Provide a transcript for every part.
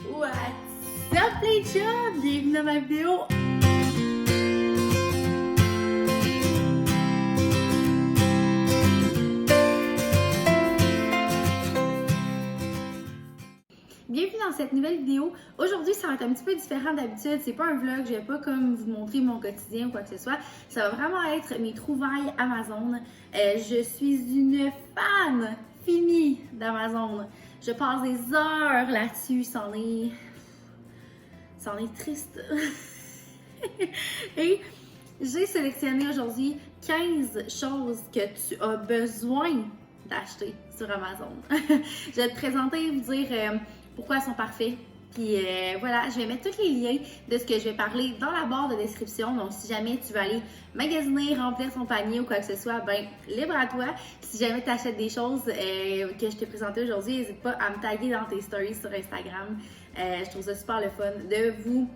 What's up les chums? Bienvenue dans ma vidéo! Bienvenue dans cette nouvelle vidéo. Aujourd'hui, ça va être un petit peu différent d'habitude. C'est pas un vlog, je vais pas comme vous montrer mon quotidien ou quoi que ce soit. Ça va vraiment être mes trouvailles Amazon. Je suis une fan finie d'Amazon. Je passe des heures là-dessus, c'en est triste. Et j'ai sélectionné aujourd'hui 15 choses que tu as besoin d'acheter sur Amazon. Je vais te présenter, vous dire pourquoi elles sont parfaits. Puis voilà, je vais mettre tous les liens de ce que je vais parler dans la barre de description. Donc, si jamais tu veux aller magasiner, remplir ton panier ou quoi que ce soit, ben libre à toi. Si jamais tu achètes des choses que je t'ai présentées aujourd'hui, n'hésite pas à me taguer dans tes stories sur Instagram. Je trouve ça super le fun de vous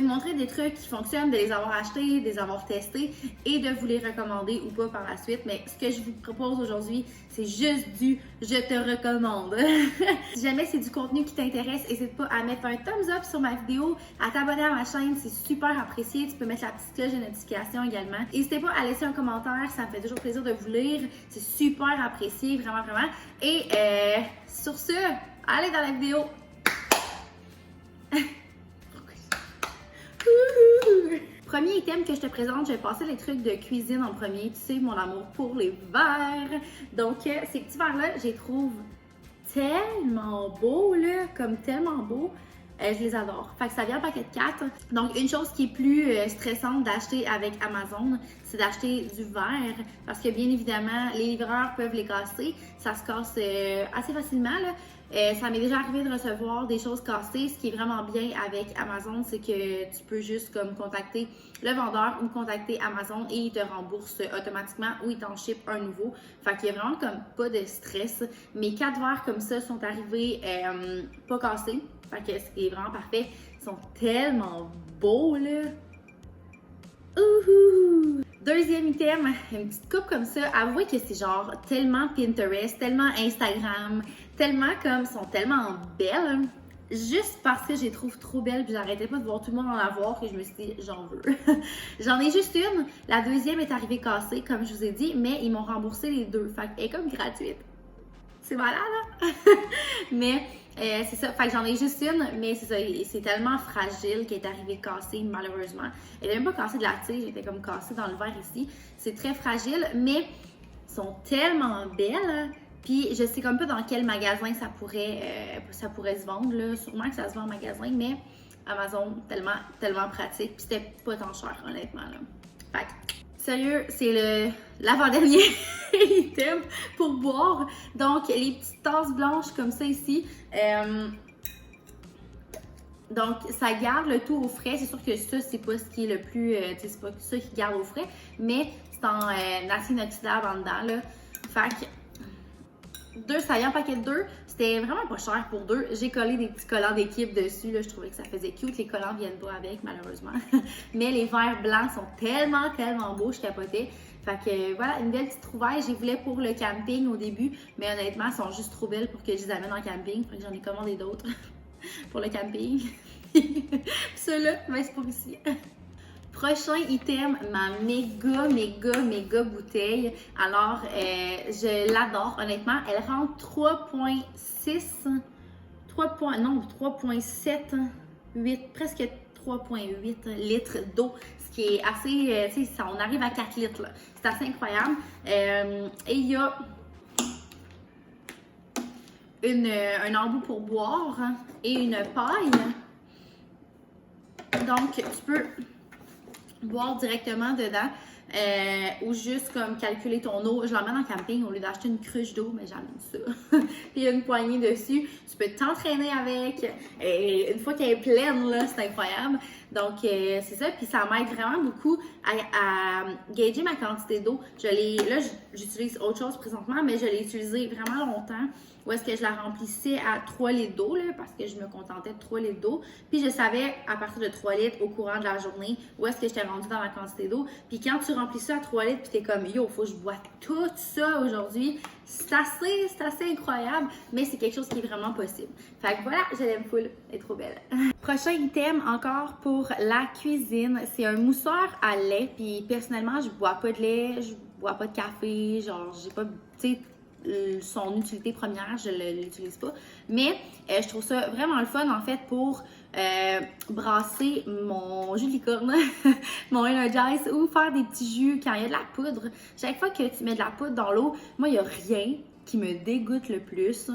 montrer des trucs qui fonctionnent, de les avoir achetés, de les avoir testés et de vous les recommander ou pas par la suite. Mais ce que je vous propose aujourd'hui, c'est juste du « je te recommande ». Si jamais c'est du contenu qui t'intéresse, n'hésite pas à mettre un thumbs up sur ma vidéo, à t'abonner à ma chaîne, c'est super apprécié. Tu peux mettre la petite cloche de notification également. N'hésitez pas à laisser un commentaire, ça me fait toujours plaisir de vous lire. C'est super apprécié, vraiment, vraiment. Et sur ce, allez dans la vidéo! Premier item que je te présente, je vais passer les trucs de cuisine en premier. Tu sais, mon amour pour les verres. Donc, ces petits verres-là, je les trouve tellement beaux, là, comme tellement beaux. Je les adore. Fait que ça vient en paquet de 4. Donc, une chose qui est plus stressante d'acheter avec Amazon, c'est d'acheter du verre. Parce que, bien évidemment, les livreurs peuvent les casser. Ça se casse assez facilement, là. Ça m'est déjà arrivé de recevoir des choses cassées. Ce qui est vraiment bien avec Amazon, c'est que tu peux juste comme contacter le vendeur ou contacter Amazon et ils te remboursent automatiquement ou ils t'en shippent un nouveau. Fait qu'il y a vraiment comme pas de stress. Mes 4 verres comme ça sont arrivés pas cassés. Fait que c'est vraiment parfait. Ils sont tellement beaux, là. Ouhou! Deuxième item, une petite coupe comme ça. Avouez que c'est genre tellement Pinterest, tellement Instagram, tellement comme, sont tellement belles. Juste parce que je les trouve trop belles, puis j'arrêtais pas de voir tout le monde en avoir, et je me suis dit, j'en veux. J'en ai juste une. La deuxième est arrivée cassée, comme je vous ai dit, mais ils m'ont remboursé les deux. Fait qu'elle est comme gratuite. C'est malade, hein? Mais c'est ça. Fait que j'en ai juste une, mais c'est ça. C'est tellement fragile qu'elle est arrivée cassée, malheureusement. Elle n'est même pas cassée de la tige, elle était comme cassée dans le verre ici. C'est très fragile, mais sont tellement belles. Puis je sais comme pas dans quel magasin ça pourrait se vendre, là. Sûrement que ça se vend en magasin, mais Amazon, tellement pratique. Puis c'était pas tant cher, honnêtement, là. Fait que, sérieux, c'est l'avant-dernier item pour boire. Donc, les petites tasses blanches comme ça ici. Donc, ça garde le tout au frais. C'est sûr que ça, c'est pas ce qui est le plus... c'est pas ça qui garde au frais, mais c'est en acier inoxydable en dedans, là. Fait que, ça vient en paquet de 2. C'était vraiment pas cher pour 2. J'ai collé des petits collants d'équipe dessus. Là, je trouvais que ça faisait cute. Les collants viennent pas avec, malheureusement. Mais les verres blancs sont tellement beaux. Je capotais. Fait que voilà, une belle petite trouvaille. Je les voulais pour le camping au début. Mais honnêtement, elles sont juste trop belles pour que je les amène en camping. Fait que j'en ai commandé d'autres pour le camping. Ceux-là, ben, c'est pour ici. Prochain item, ma méga bouteille. Alors, je l'adore, honnêtement. Elle rentre 3,7, presque 3,8 litres d'eau. Ce qui est assez, tu sais, on arrive à 4 litres, là. C'est assez incroyable. Et il y a un embout pour boire et une paille. Donc, tu peux boire directement dedans ou juste comme calculer ton eau. Je l'emmène en camping au lieu d'acheter une cruche d'eau, mais j'amène ça. Puis il y a une poignée dessus. Tu peux t'entraîner avec. Et une fois qu'elle est pleine, là, c'est incroyable. Donc, c'est ça. Puis ça m'aide vraiment beaucoup à gager ma quantité d'eau. Là, j'utilise autre chose présentement, mais je l'ai utilisé vraiment longtemps. où est-ce que je la remplissais à 3 litres d'eau, parce que je me contentais de 3 litres d'eau. Puis je savais à partir de 3 litres au courant de la journée où est-ce que j'étais rendue dans la quantité d'eau. Puis quand tu remplis ça à 3 litres, puis t'es comme yo, faut que je bois tout ça aujourd'hui, c'est assez incroyable, mais c'est quelque chose qui est vraiment possible. Fait que voilà, je l'aime full, elle est trop belle. Prochain item encore pour la cuisine, c'est un moussoir à lait. Puis personnellement, je bois pas de lait, je bois pas de café, genre j'ai pas, tu sais, son utilité première, je ne l'utilise pas. Mais je trouve ça vraiment le fun en fait pour brasser mon jus de licorne, mon Energize ou faire des petits jus quand il y a de la poudre. Chaque fois que tu mets de la poudre dans l'eau, moi il n'y a rien qui me dégoûte le plus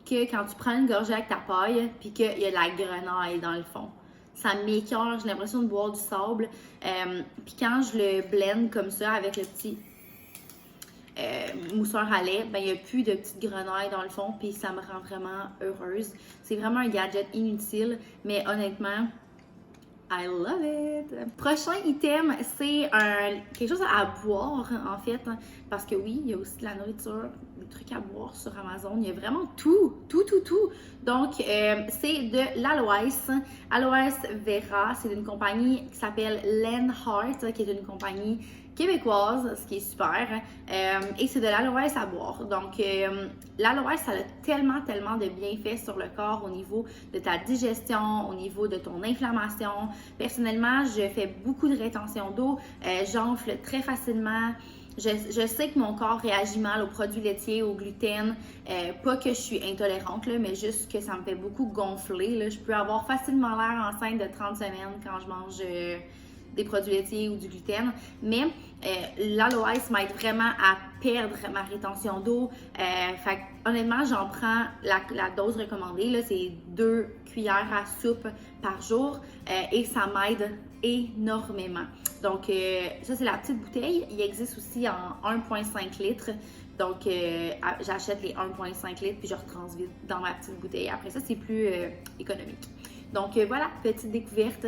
que quand tu prends une gorgée avec ta paille puis qu'il y a de la grenaille dans le fond. Ça m'écoeure, j'ai l'impression de boire du sable. Puis quand je le blende comme ça avec le petit mousseur à lait, ben il n'y a plus de petites grenailles dans le fond, puis ça me rend vraiment heureuse. C'est vraiment un gadget inutile, mais honnêtement, I love it! Prochain item, c'est quelque chose à boire en fait, parce que oui, il y a aussi de la nourriture, des trucs à boire sur Amazon, il y a vraiment tout. Donc, c'est de l'Aloès. Aloès Vera, c'est d'une compagnie qui s'appelle Lenheart, qui est une compagnie québécoise, ce qui est super. Et c'est de l'aloès à boire. Donc, l'aloès, ça a tellement de bienfaits sur le corps au niveau de ta digestion, au niveau de ton inflammation. Personnellement, je fais beaucoup de rétention d'eau. J'enfle très facilement. Je sais que mon corps réagit mal aux produits laitiers, au gluten. Pas que je suis intolérante, là, mais juste que ça me fait beaucoup gonfler. Là. Je peux avoir facilement l'air enceinte de 30 semaines quand je mange des produits laitiers ou du gluten, mais l'aloès m'aide vraiment à perdre ma rétention d'eau. Fait honnêtement, j'en prends la dose recommandée, là, c'est 2 cuillères à soupe par jour et ça m'aide énormément. Donc, ça, c'est la petite bouteille. Il existe aussi en 1,5 litres. Donc, j'achète les 1,5 litres puis je retransvide dans ma petite bouteille. Après ça, c'est plus économique. Donc, voilà, petite découverte.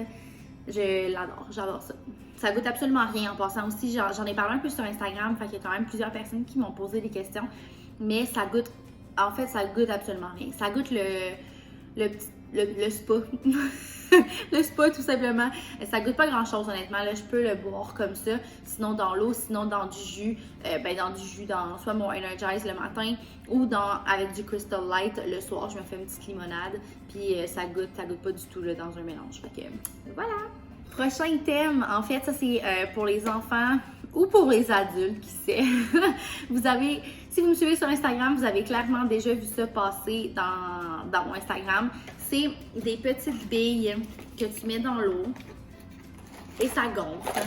Je l'adore, j'adore ça. Ça goûte absolument rien en passant aussi. J'en ai parlé un peu sur Instagram, fait qu'il y a quand même plusieurs personnes qui m'ont posé des questions. Mais ça goûte, en fait, ça goûte absolument rien. Ça goûte le spa. Le spa, tout simplement. Ça goûte pas grand chose, honnêtement. Là, je peux le boire comme ça. Sinon, dans l'eau, sinon, dans du jus. Dans soit mon Energize le matin ou avec du Crystal Light le soir. Je me fais une petite limonade. Puis, ça goûte pas du tout là, dans un mélange. Fait que, voilà. Prochain item, en fait, ça c'est pour les enfants ou pour les adultes, qui sait. Si vous me suivez sur Instagram, vous avez clairement déjà vu ça passer dans mon Instagram. C'est des petites billes que tu mets dans l'eau et ça gonfle.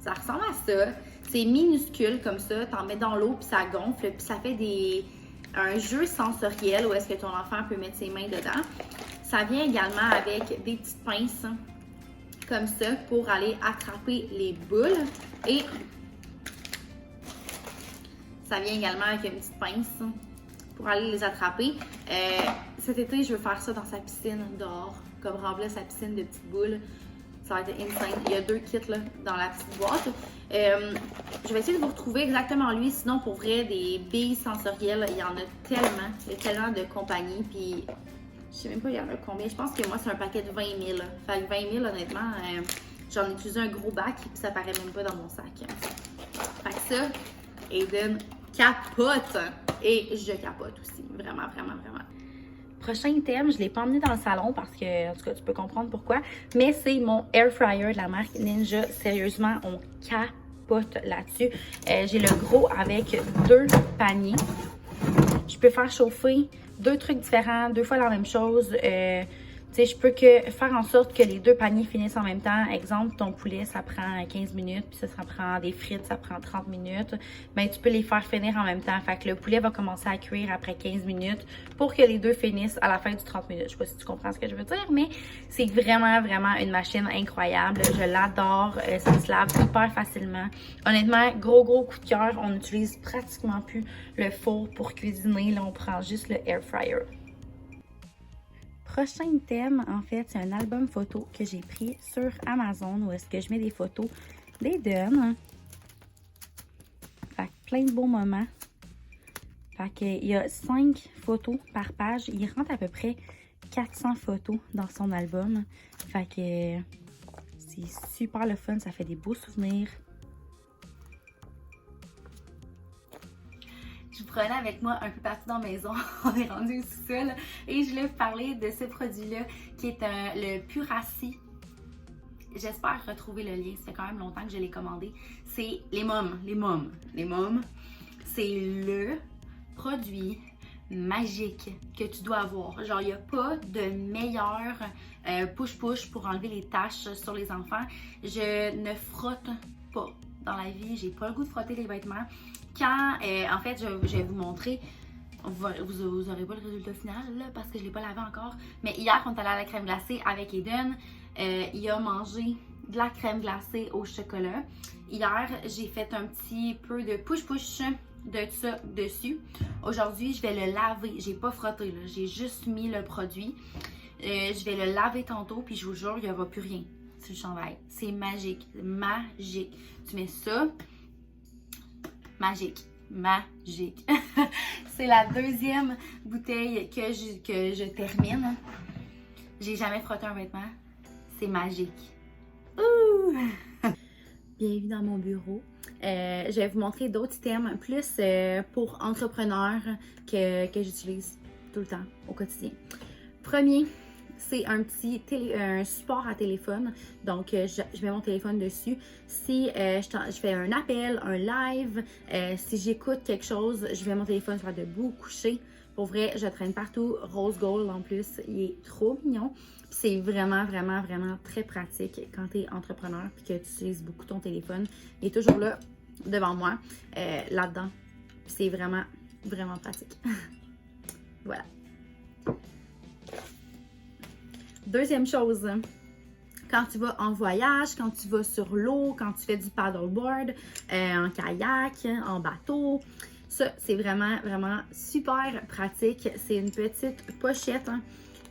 Ça ressemble à ça. C'est minuscule comme ça. T'en mets dans l'eau puis ça gonfle puis ça fait un jeu sensoriel où est-ce que ton enfant peut mettre ses mains dedans. Ça vient également avec des petites pinces comme ça pour aller attraper les boules et ça vient également avec une petite pince pour aller les attraper. Cet été, je veux faire ça dans sa piscine dehors, comme remplir sa piscine de petites boules. Ça va être insane. Il y a 2 kits là, dans la petite boîte. Je vais essayer de vous retrouver exactement lui. Sinon, pour vrai, des billes sensorielles, il y en a tellement. Il y a tellement de compagnies. Puis, je sais même pas il y en a combien. Je pense que moi, c'est un paquet de 20 000. Fait que 20 000, honnêtement, j'en ai utilisé un gros bac. Puis ça paraît même pas dans mon sac. Fait que ça, Aiden capote. Et je capote aussi. Vraiment. Prochain item, je ne l'ai pas emmené dans le salon parce que, en tout cas, tu peux comprendre pourquoi. Mais c'est mon air fryer de la marque Ninja. Sérieusement, on capote là-dessus. J'ai le gros avec 2 paniers. Je peux faire chauffer 2 trucs différents, 2 fois la même chose. Tu sais, je peux faire en sorte que les 2 paniers finissent en même temps. Exemple, ton poulet, ça prend 15 minutes, puis ça prend des frites, ça prend 30 minutes. Ben, tu peux les faire finir en même temps. Fait que le poulet va commencer à cuire après 15 minutes pour que les 2 finissent à la fin du 30 minutes. Je sais pas si tu comprends ce que je veux dire, mais c'est vraiment une machine incroyable. Je l'adore. Ça se lave hyper facilement. Honnêtement, gros coup de cœur. On n'utilise pratiquement plus le four pour cuisiner. Là, on prend juste le air fryer. Prochain thème, en fait, c'est un album photo que j'ai pris sur Amazon où est-ce que je mets des photos d'Aiden. Fait que plein de beaux moments Fait qu'il y a 5 photos par page. Il rentre à peu près 400 photos dans son album. Fait que c'est super le fun, ça fait des beaux souvenirs. Je vous prenais avec moi un peu partout dans la maison. On est rendu au sous-sol et je voulais vous parler de ce produit-là qui est le Puracy. J'espère retrouver le lien, ça fait quand même longtemps que je l'ai commandé. C'est les mômes. C'est le produit magique que tu dois avoir. Genre, il n'y a pas de meilleur push-push pour enlever les taches sur les enfants. Je ne frotte pas dans la vie, j'ai pas le goût de frotter les vêtements. Quand, en fait, je vais vous montrer, vous n'aurez pas le résultat final là, parce que je ne l'ai pas lavé encore. Mais hier, on est allé à la crème glacée avec Eden. Il a mangé de la crème glacée au chocolat. Hier, j'ai fait un petit peu de push-push de ça dessus. Aujourd'hui, je vais le laver. J'ai pas frotté, là. J'ai juste mis le produit. Je vais le laver tantôt, puis je vous jure, il n'y aura plus rien sur le chandail. C'est magique. Magique. Tu mets ça. Magique. Magique. C'est la deuxième bouteille que je termine. J'ai jamais frotté un vêtement. C'est magique. Ouh! Bienvenue dans mon bureau. Je vais vous montrer d'autres items plus pour entrepreneurs que j'utilise tout le temps au quotidien. Premier, c'est un petit un support à téléphone. Donc, je mets mon téléphone dessus. Si je fais un appel, un live, si j'écoute quelque chose, je mets mon téléphone sur la debout, couché. Pour vrai, je traîne partout. Rose gold en plus, il est trop mignon. C'est vraiment très pratique quand tu es entrepreneur et que tu utilises beaucoup ton téléphone. Il est toujours là, devant moi, là-dedans. C'est vraiment pratique. Voilà. Deuxième chose, quand tu vas en voyage, quand tu vas sur l'eau, quand tu fais du paddleboard, en kayak, en bateau, ça, c'est vraiment super pratique. C'est une petite pochette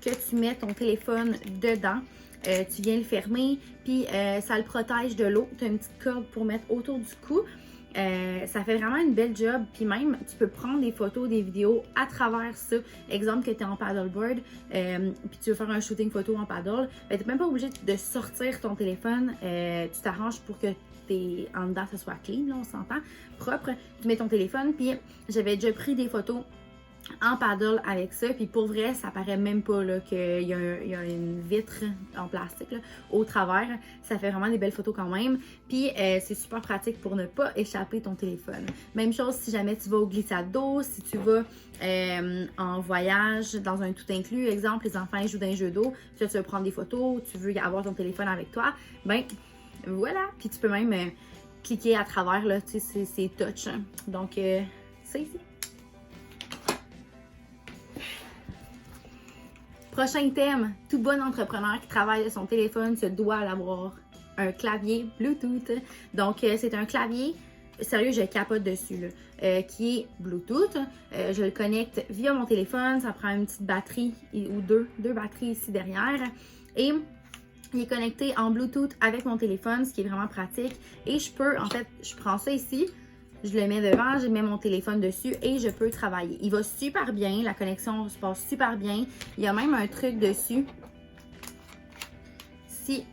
que tu mets ton téléphone dedans. Tu viens le fermer, puis ça le protège de l'eau. Tu as une petite corde pour mettre autour du cou. Ça fait vraiment une belle job. Puis même, tu peux prendre des photos, des vidéos à travers ça. Exemple que tu es en paddleboard, puis tu veux faire un shooting photo en paddle. Tu n'es même pas obligé de sortir ton téléphone. Tu t'arranges pour que en dedans, ça soit clean, là, on s'entend, propre. Tu mets ton téléphone, puis j'avais déjà pris des photos en paddle avec ça, puis pour vrai, ça paraît même pas qu'il y a une vitre en plastique là, au travers. Ça fait vraiment des belles photos quand même, puis c'est super pratique pour ne pas échapper ton téléphone. Même chose si jamais tu vas au glissade d'eau, si tu vas en voyage dans un tout inclus, exemple, les enfants jouent dans un jeu d'eau, puis là, tu veux prendre des photos, tu veux avoir ton téléphone avec toi, ben voilà, puis tu peux même cliquer à travers, là, tu sais, c'est touch. Donc, c'est ici. Prochain thème, tout bon entrepreneur qui travaille de son téléphone se doit d'avoir un clavier Bluetooth. Donc, c'est un clavier, sérieux, je capote dessus, là, qui est Bluetooth. Je le connecte via mon téléphone, ça prend une petite batterie ou deux batteries ici derrière. Et il est connecté en Bluetooth avec mon téléphone, ce qui est vraiment pratique. Et je peux, en fait, je prends ça ici, je le mets devant, je mets mon téléphone dessus et je peux travailler. Il va super bien, la connexion se passe super bien. Il y a même un truc dessus. Si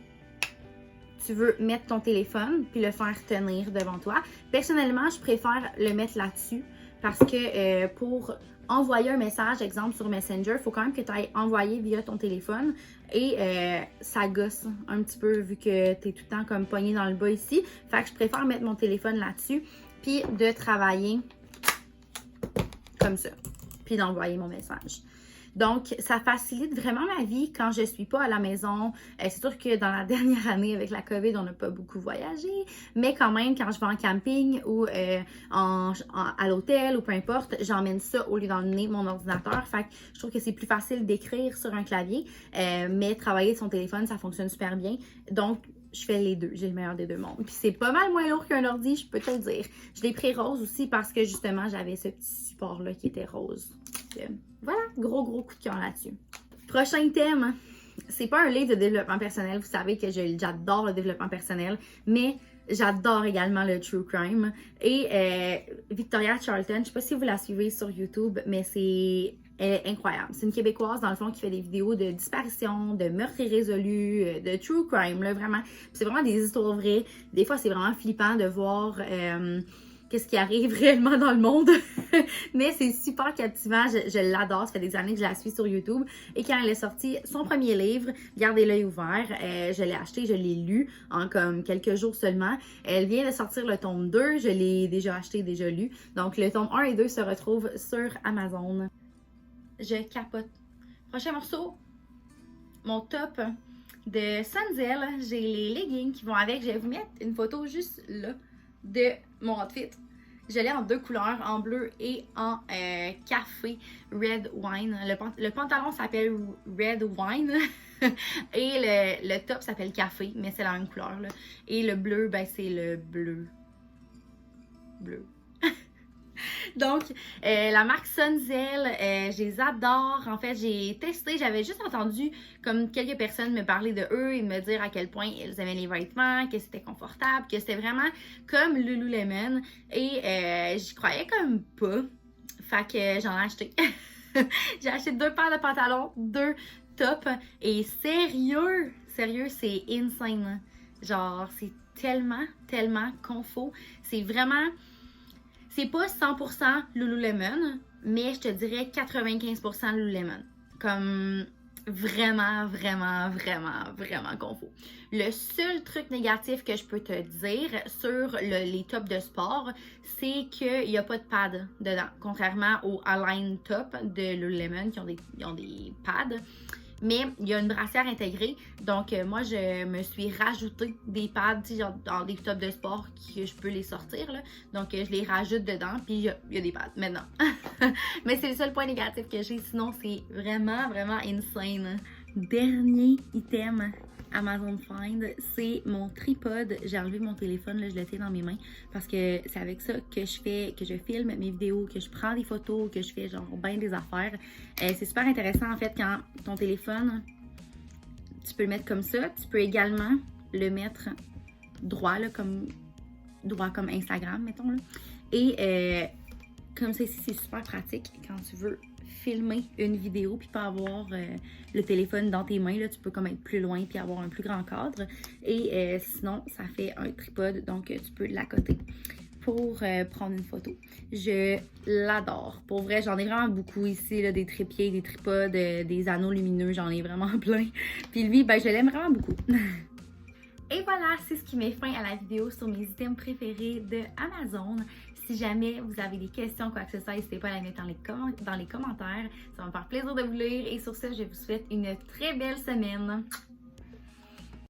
tu veux mettre ton téléphone puis le faire tenir devant toi. Personnellement, je préfère le mettre là-dessus parce que pour envoyer un message, exemple sur Messenger, il faut quand même que tu ailles envoyer via ton téléphone et ça gosse un petit peu vu que tu es tout le temps comme pogné dans le bas ici. Fait que je préfère mettre mon téléphone là-dessus puis de travailler comme ça, puis d'envoyer mon message. Donc, ça facilite vraiment ma vie quand je suis pas à la maison. C'est sûr que dans la dernière année, avec la COVID, on n'a pas beaucoup voyagé. Mais quand même, quand je vais en camping ou à l'hôtel ou peu importe, j'emmène ça au lieu d'emmener mon ordinateur. Fait que je trouve que c'est plus facile d'écrire sur un clavier. Mais travailler sur son téléphone, ça fonctionne super bien. Donc, je fais les deux. J'ai le meilleur des deux mondes. Puis c'est pas mal moins lourd qu'un ordi, je peux te le dire. Je l'ai pris rose aussi parce que justement, j'avais ce petit support-là qui était rose. Voilà, gros coup de cœur là-dessus. Prochain thème, c'est pas un livre de développement personnel. Vous savez que j'adore le développement personnel, mais J'adore également le true crime. Et Victoria Charlton, je sais pas si vous la suivez sur YouTube, mais elle est incroyable. C'est une Québécoise, dans le fond, qui fait des vidéos de disparition, de meurtres irrésolus, de true crime, là, vraiment. C'est vraiment des histoires vraies. Des fois, c'est vraiment flippant de voir qu'est-ce qui arrive réellement dans le monde. Mais c'est super captivant. Je l'adore. Ça fait des années que je la suis sur YouTube. Et quand elle est sortie son premier livre, Gardez l'œil ouvert, je l'ai acheté, je l'ai lu en comme quelques jours seulement. Elle vient de sortir le tome 2. Je l'ai déjà acheté, déjà lu. Donc, le tome 1 et 2 se retrouvent sur Amazon. Je capote. Prochain morceau, mon top de Sunzel. J'ai les leggings qui vont avec. Je vais vous mettre une photo juste là de mon outfit. Je l'ai en 2 couleurs, en bleu et en café Red Wine. Le pantalon s'appelle Red Wine et le top s'appelle café, mais c'est la même couleur, là. Et le bleu, ben c'est le bleu. Bleu. Donc, la marque Sunzel, je les adore. En fait, j'ai testé, j'avais juste entendu comme quelques personnes me parler de eux et me dire à quel point ils aimaient les vêtements, que c'était confortable, que c'était vraiment comme Lululemon. Et j'y croyais comme pas. Fait que j'en ai acheté. J'ai acheté 2 paires de pantalons, 2 tops. Et sérieux, c'est insane. Genre, c'est tellement confort. C'est vraiment... C'est pas 100% Lululemon, mais je te dirais 95% Lululemon. Comme vraiment confort. Le seul truc négatif que je peux te dire sur les tops de sport, c'est qu'il n'y a pas de pad dedans. Contrairement aux Align Top de Lululemon qui ont des pads. Mais il y a une brassière intégrée. Donc, moi, je me suis rajouté des pads, tu sais, genre dans des tops de sport que je peux les sortir, là. Donc, je les rajoute dedans, puis il y a des pads maintenant. Mais c'est le seul point négatif que j'ai. Sinon, c'est vraiment insane. Dernier item Amazon Find, c'est mon tripod. J'ai enlevé mon téléphone, là, je le tiens dans mes mains parce que c'est avec ça que je filme mes vidéos, que je prends des photos, que je fais genre bien des affaires. C'est super intéressant en fait quand ton téléphone, tu peux le mettre comme ça. Tu peux également le mettre droit, là, comme Instagram, mettons, là. Et comme ça ici, c'est super pratique quand tu veux filmer une vidéo puis pas avoir le téléphone dans tes mains, là, tu peux comme être plus loin puis avoir un plus grand cadre. Et sinon, ça fait un tripode, donc tu peux l'accoter pour prendre une photo. Je l'adore. Pour vrai, j'en ai vraiment beaucoup ici, là, des trépieds, des tripodes, des anneaux lumineux, j'en ai vraiment plein. Puis lui, ben, je l'aime vraiment beaucoup. Et voilà, c'est ce qui met fin à la vidéo sur mes items préférés de Amazon. Si jamais vous avez des questions, quoi que ce soit, n'hésitez pas à les mettre dans les commentaires. Ça va me faire plaisir de vous lire. Et sur ce, je vous souhaite une très belle semaine.